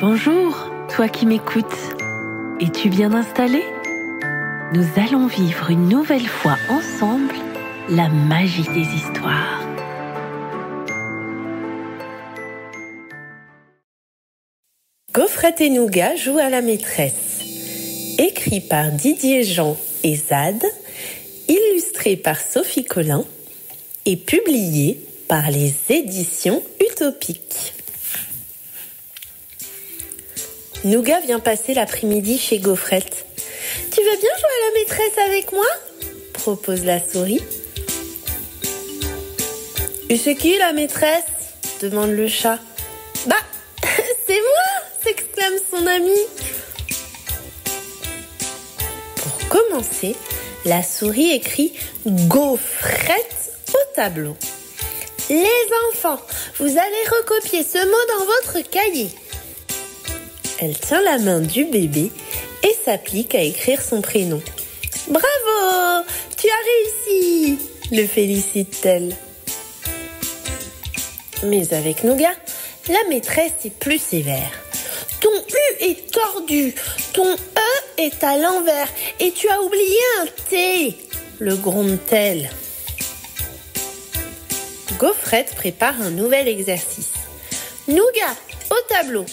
Bonjour, toi qui m'écoutes. Es-tu bien installé? Nous allons vivre une nouvelle fois ensemble la magie des histoires. Gaufrette et Nougat jouent à la maîtresse. Écrit par Didier Jean et Zad, illustré par Sophie Collin et publié par les éditions Utopiques. Nougat vient passer l'après-midi chez Gaufrette. « Tu veux bien jouer à la maîtresse avec moi ?» propose la souris. « Et c'est qui la maîtresse ?» demande le chat. « Bah, c'est moi !» s'exclame son ami. Pour commencer, la souris écrit « Gaufrette » au tableau. « Les enfants, vous allez recopier ce mot dans votre cahier. » Elle tient la main du bébé et s'applique à écrire son prénom. « Bravo, tu as réussi !» le félicite-t-elle. Mais avec Nougat, la maîtresse est plus sévère. « Ton U est tordu, ton E est à l'envers et tu as oublié un T !» le gronde-t-elle. Gaufrette prépare un nouvel exercice. « Nougat, au tableau,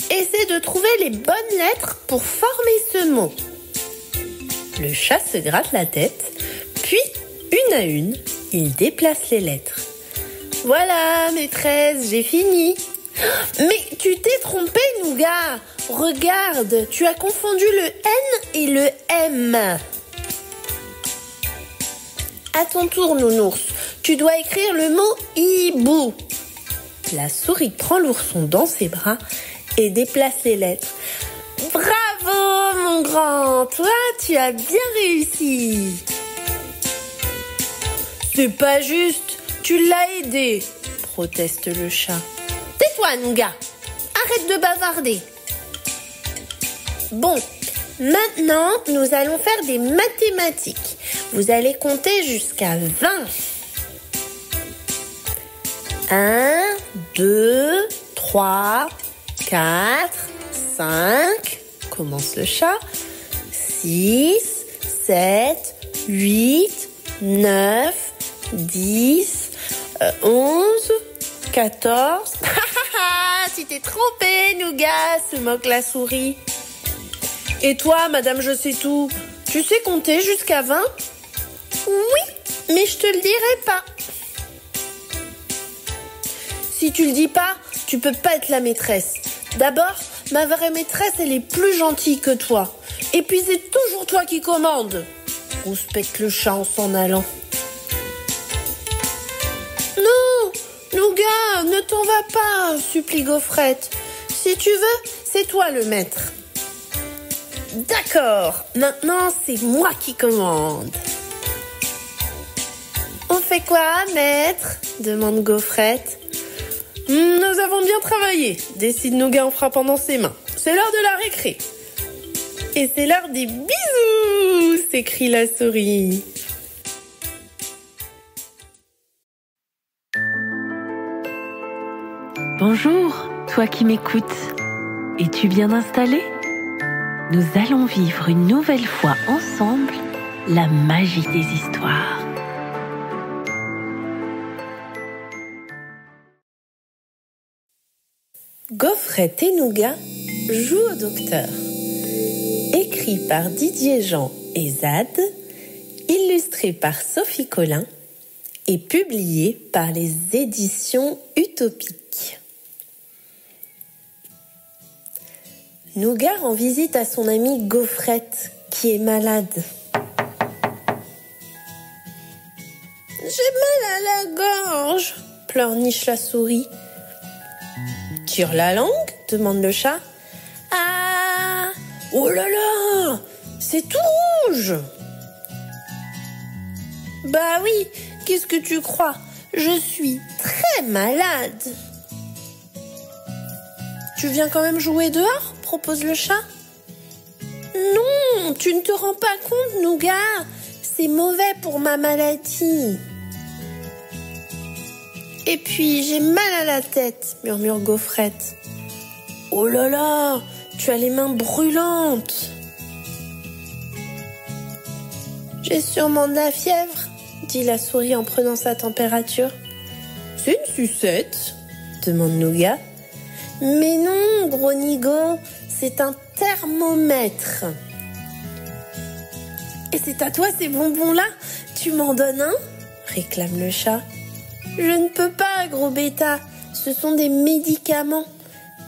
essaie de trouver les bonnes lettres pour former ce mot. » Le chat se gratte la tête, puis, une à une, il déplace les lettres. « Voilà, maîtresse, j'ai fini. »« Mais tu t'es trompé, Nougat. Regarde, tu as confondu le N et le M. » À ton tour, nounours, tu dois écrire le mot hibou. La souris prend l'ourson dans ses bras et déplace les lettres. « Bravo, mon grand, toi, tu as bien réussi. »« C'est pas juste, tu l'as aidé, » proteste le chat. « Tais-toi, Nougat, arrête de bavarder. » Bon, maintenant, nous allons faire des mathématiques. Vous allez compter jusqu'à 20. 1, 2, 3, 4, 5, commence le chat, 6, 7, 8, 9, 10, 11, 14. Tu t'es trompé, Nougat, se moque la souris. Et toi, madame je sais tout, tu sais compter jusqu'à 20 ? Oui, mais je te le dirai pas. Si tu le dis pas, tu peux pas être la maîtresse. D'abord, ma vraie maîtresse, elle est plus gentille que toi. Et puis c'est toujours toi qui commandes. Rouspète le chat en s'en allant. Non, Nougat, ne t'en va pas, supplie Gaufrette. Si tu veux, c'est toi le maître. D'accord, maintenant c'est moi qui commande. On fait quoi, maître ? Demande Gaufrette. Nous avons bien travaillé, décide Nougat en frappant dans ses mains. C'est l'heure de la récré. Et c'est l'heure des bisous, s'écrie la souris. Bonjour, toi qui m'écoutes. Es-tu bien installé? Nous allons vivre une nouvelle fois ensemble la magie des histoires. Gaufrette et Nougat jouent au docteur. Écrit par Didier Jean et Zad, illustré par Sophie Collin et publié par les éditions Utopiques. Nougat rend visite à son amie Gaufrette, qui est malade. « J'ai mal à la gorge !» pleurniche la souris. « Tire la langue ?» demande le chat. « Ah ! Oh là là ! C'est tout rouge !»« Bah oui, qu'est-ce que tu crois ? Je suis très malade !»« Tu viens quand même jouer dehors ?» propose le chat. « Non, tu ne te rends pas compte, Nougat. C'est mauvais pour ma maladie. » Et puis, j'ai mal à la tête, murmure Gaufrette. Oh là là, tu as les mains brûlantes. J'ai sûrement de la fièvre, dit la souris en prenant sa température. C'est une sucette, demande Nougat. Mais non, gros nigo, c'est un thermomètre. Et c'est à toi ces bonbons-là? Tu m'en donnes un? Réclame le chat. Je ne peux pas, gros bêta, ce sont des médicaments.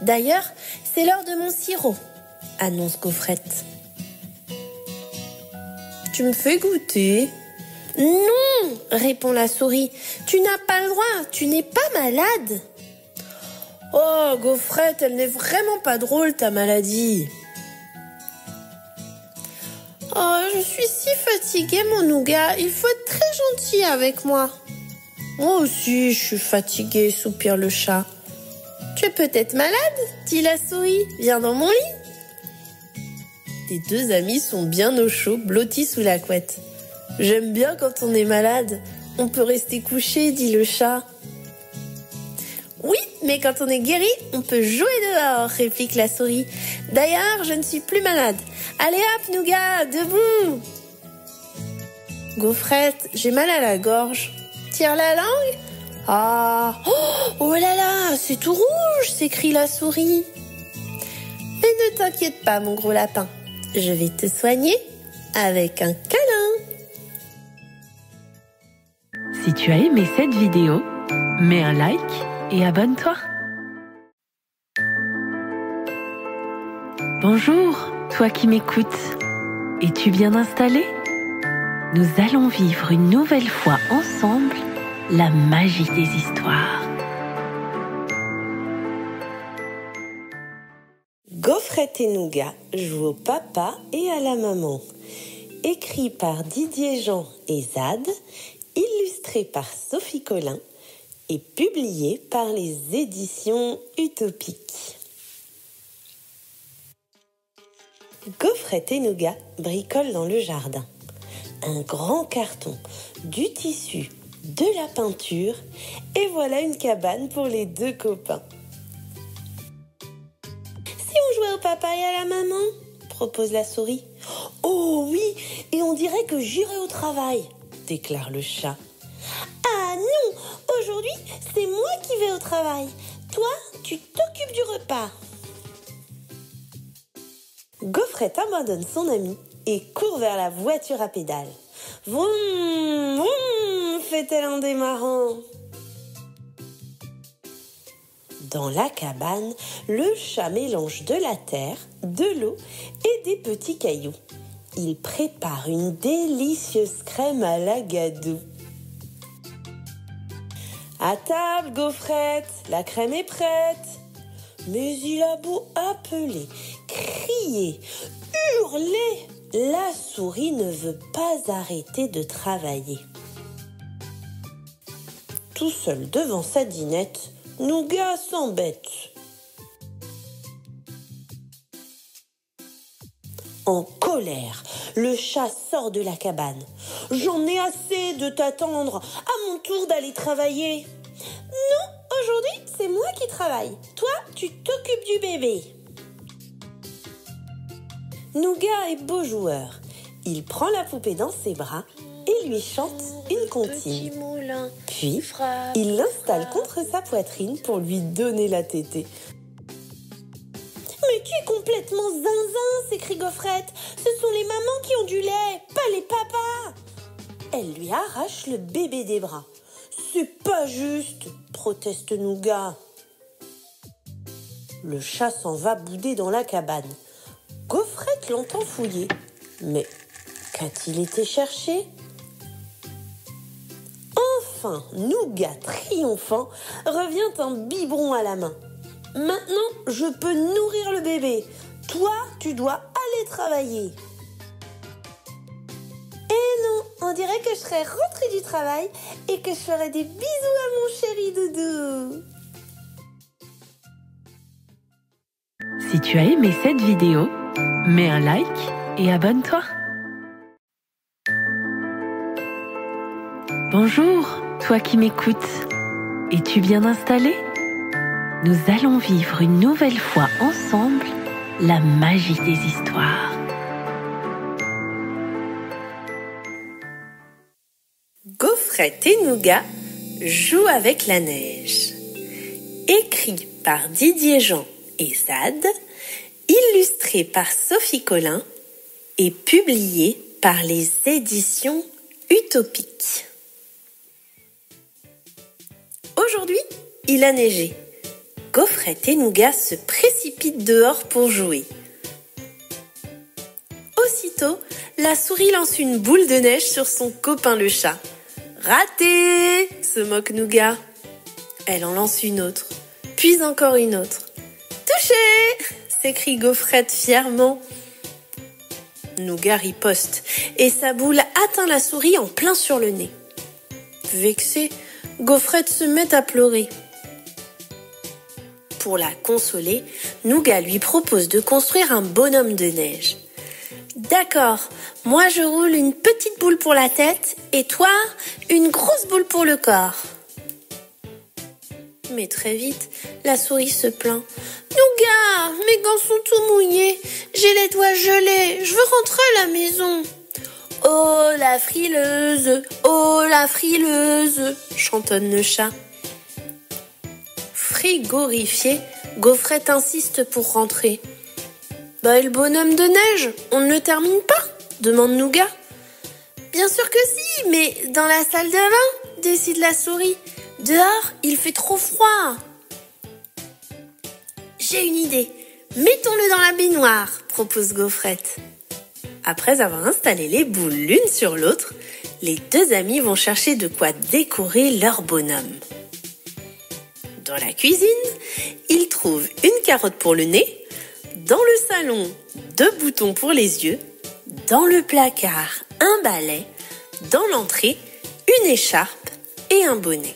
D'ailleurs, c'est l'heure de mon sirop, annonce Gaufrette. Tu me fais goûter? Non, répond la souris, tu n'as pas le droit, tu n'es pas malade. Oh, Gaufrette, elle n'est vraiment pas drôle ta maladie. Oh, je suis si fatiguée mon Nougat, il faut être très gentil avec moi. Moi aussi, je suis fatiguée, soupire le chat. Tu es peut-être malade, dit la souris, viens dans mon lit. Les deux amis sont bien au chaud, blottis sous la couette. J'aime bien quand on est malade, on peut rester couché, dit le chat. Oui, mais quand on est guéri, on peut jouer dehors, réplique la souris. D'ailleurs, je ne suis plus malade. Allez hop, Nougat, debout. Gaufrette, j'ai mal à la gorge. Tire la langue. Ah, oh là là, c'est tout rouge, s'écrie la souris. Mais ne t'inquiète pas, mon gros lapin. Je vais te soigner avec un câlin. Si tu as aimé cette vidéo, mets un like et abonne-toi. Bonjour, toi qui m'écoutes. Es-tu bien installé? Nous allons vivre une nouvelle fois ensemble la magie des histoires. Gaufrette et Nougat jouent au papa et à la maman. Écrit par Didier Jean et Zad, illustré par Sophie Collin et publié par les éditions Utopiques. Gaufrette et Nougat bricolent dans le jardin. Un grand carton, du tissu, de la peinture, et voilà une cabane pour les deux copains. Si on jouait au papa et à la maman, propose la souris. Oh oui, et on dirait que j'irai au travail, déclare le chat. Ah non, aujourd'hui c'est moi qui vais au travail. Toi, tu t'occupes du repas. Gaufrette abandonne son ami et court vers la voiture à pédales. Vroom, vroom, fait-elle en démarrant. Dans la cabane, le chat mélange de la terre, de l'eau et des petits cailloux. Il prépare une délicieuse crème à la Gadou. À table, Gaufrette, la crème est prête. Mais il a beau appeler, crier, hurler, la souris ne veut pas arrêter de travailler. Tout seul devant sa dinette, Nougat s'embête. En colère, le chat sort de la cabane. « J'en ai assez de t'attendre, à mon tour d'aller travailler. »« Non, aujourd'hui, c'est moi qui travaille. Toi, tu t'occupes du bébé. » Nougat est beau joueur. Il prend la poupée dans ses bras et lui chante une comptine. Puis, il l'installe contre sa poitrine pour lui donner la tétée. « Mais tu es complètement zinzin !» s'écrie Gaufrette. « Ce sont les mamans qui ont du lait, pas les papas !» Elle lui arrache le bébé des bras. « C'est pas juste !» proteste Nougat. Le chat s'en va bouder dans la cabane. Gaufrette l'entend fouiller. Mais qu'a-t-il été chercher? Enfin, Nougat triomphant revient un biberon à la main. Maintenant, je peux nourrir le bébé. Toi, tu dois aller travailler. Eh non, on dirait que je serais rentrée du travail et que je ferais des bisous à mon chéri doudou. Si tu as aimé cette vidéo, mets un like et abonne-toi. Bonjour, toi qui m'écoutes. Es-tu bien installé? nous allons vivre une nouvelle fois ensemble la magie des histoires. Gaufrette et Nougat jouent avec la neige. Écrit par Didier Jean et Zad, illustré par Sophie Collin et publié par les éditions Utopiques. Aujourd'hui, il a neigé. Gaufrette et Nougat se précipitent dehors pour jouer. Aussitôt, la souris lance une boule de neige sur son copain le chat. « Raté !» se moque Nougat. Elle en lance une autre, puis encore une autre. « Touché !» s'écrie Gaufrette fièrement. Nougat riposte et sa boule atteint la souris en plein sur le nez. Vexée, Gaufrette se met à pleurer. Pour la consoler, Nougat lui propose de construire un bonhomme de neige. « D'accord, moi je roule une petite boule pour la tête et toi, une grosse boule pour le corps. » Mais très vite, la souris se plaint. « Nougat, mes gants sont tout mouillés, j'ai les doigts gelés, je veux rentrer à la maison. »« Oh la frileuse, oh la frileuse !» chantonne le chat. Frigorifiée, Gaufrette insiste pour rentrer. « Et le bonhomme de neige, on ne le termine pas ?» demande Nougat. « Bien sûr que si, mais dans la salle de bain, décide la souris. Dehors, il fait trop froid. »« J'ai une idée, mettons-le dans la baignoire, » propose Gaufrette. Après avoir installé les boules l'une sur l'autre, les deux amis vont chercher de quoi décorer leur bonhomme. Dans la cuisine, ils trouvent une carotte pour le nez, dans le salon, 2 boutons pour les yeux, dans le placard, un balai, dans l'entrée, une écharpe et un bonnet.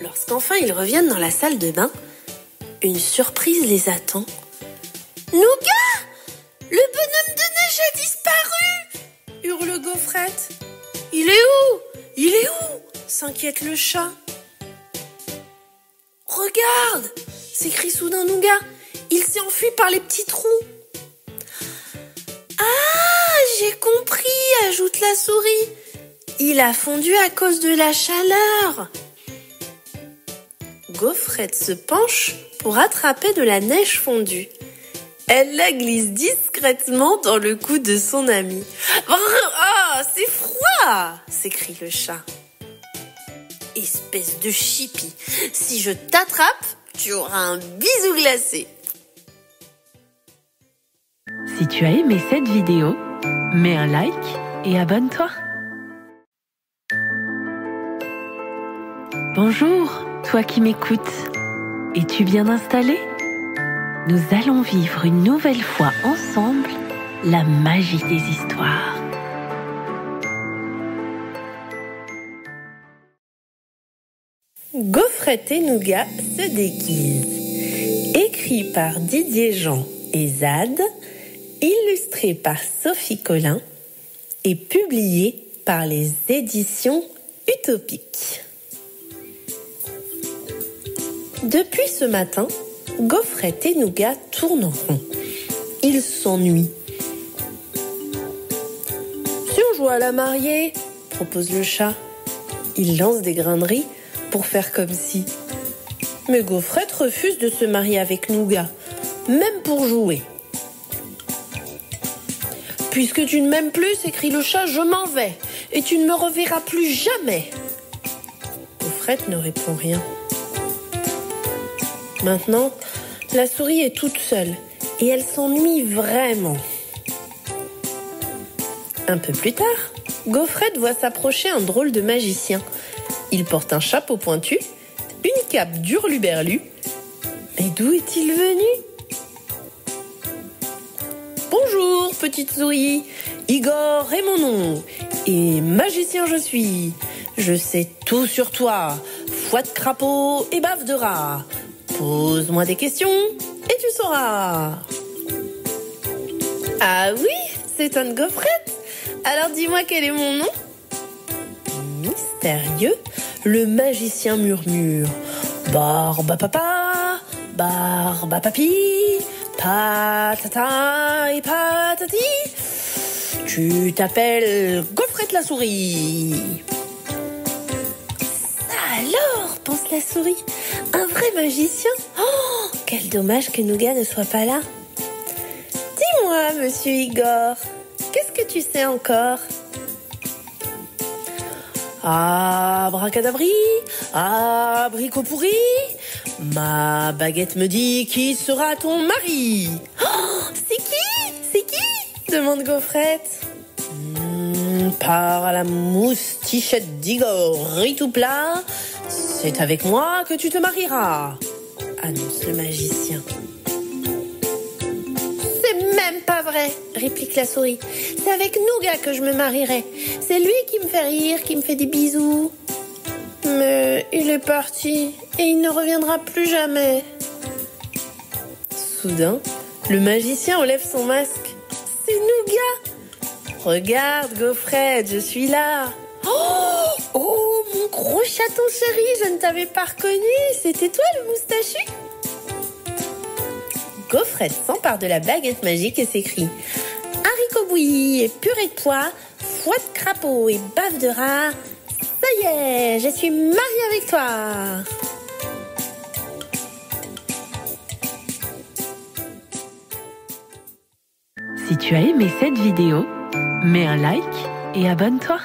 Lorsqu'enfin ils reviennent dans la salle de bain, une surprise les attend. « Nougat, le bonhomme de neige a disparu !» hurle Gaufrette. « Il est où ? Il est où ?» s'inquiète le chat. « Regarde !» s'écrie soudain Nougat. « Il s'est enfui par les petits trous. »« Ah, j'ai compris !» ajoute la souris. « Il a fondu à cause de la chaleur. » Gaufrette se penche pour attraper de la neige fondue. Elle la glisse discrètement dans le cou de son ami. « Ah, c'est froid !» s'écrie le chat. « Espèce de chipie, si je t'attrape, tu auras un bisou glacé. » Si tu as aimé cette vidéo, mets un like et abonne-toi. Bonjour, toi qui m'écoutes. Es-tu bien installé ? Nous allons vivre une nouvelle fois ensemble la magie des histoires. Gaufrette et Nougat se déguisent. Écrit par Didier Jean et Zad, illustré par Sophie Collin et publié par les éditions Utopiques. Depuis ce matin, Gaufrette et Nougat tournent en rond. Ils s'ennuient. « Si on joue à la mariée ?» propose le chat. Il lance des grains de riz pour faire comme si. Mais Gaufrette refuse de se marier avec Nougat, même pour jouer. « Puisque tu ne m'aimes plus, » s'écrie le chat, « je m'en vais, et tu ne me reverras plus jamais. » Gaufrette ne répond rien. Maintenant, la souris est toute seule et elle s'ennuie vraiment. Un peu plus tard, Gaufrette voit s'approcher un drôle de magicien. Il porte un chapeau pointu, une cape d'hurluberlu. Mais d'où est-il venu ? « Bonjour, petite souris, Igor est mon nom, et magicien je suis. Je sais tout sur toi, fouette crapaud et bave de rat. Pose-moi des questions et tu sauras. » Ah oui, c'est une Gaufrette. Alors dis-moi quel est mon nom ? Mystérieux, le magicien murmure. Barba papa, barba papi, patata et patati. Tu t'appelles Gaufrette la souris. Alors, pense la souris, un vrai magicien. Oh, quel dommage que Nougat ne soit pas là. Dis-moi, monsieur Igor, qu'est-ce que tu sais encore? Abracadabri, abricot pourri, ma baguette me dit qui sera ton mari. Oh, c'est qui? C'est qui? Demande Gaufrette. Par la moustichette d'Igor, riz tout plat, c'est avec moi que tu te marieras, annonce le magicien. C'est même pas vrai, réplique la souris. C'est avec Nougat que je me marierai. C'est lui qui me fait rire, qui me fait des bisous. Mais il est parti et il ne reviendra plus jamais. Soudain, le magicien enlève son masque. C'est Nougat. Regarde, Gaufrette, je suis là. Oh, mon gros chaton chéri, je ne t'avais pas reconnu. C'était toi le moustachu? Gaufrette s'empare de la baguette magique et s'écrie: haricots bouillis et purée de pois, foie de crapaud et bave de rat. Ça y est, je suis mariée avec toi. Si tu as aimé cette vidéo, mets un like et abonne-toi.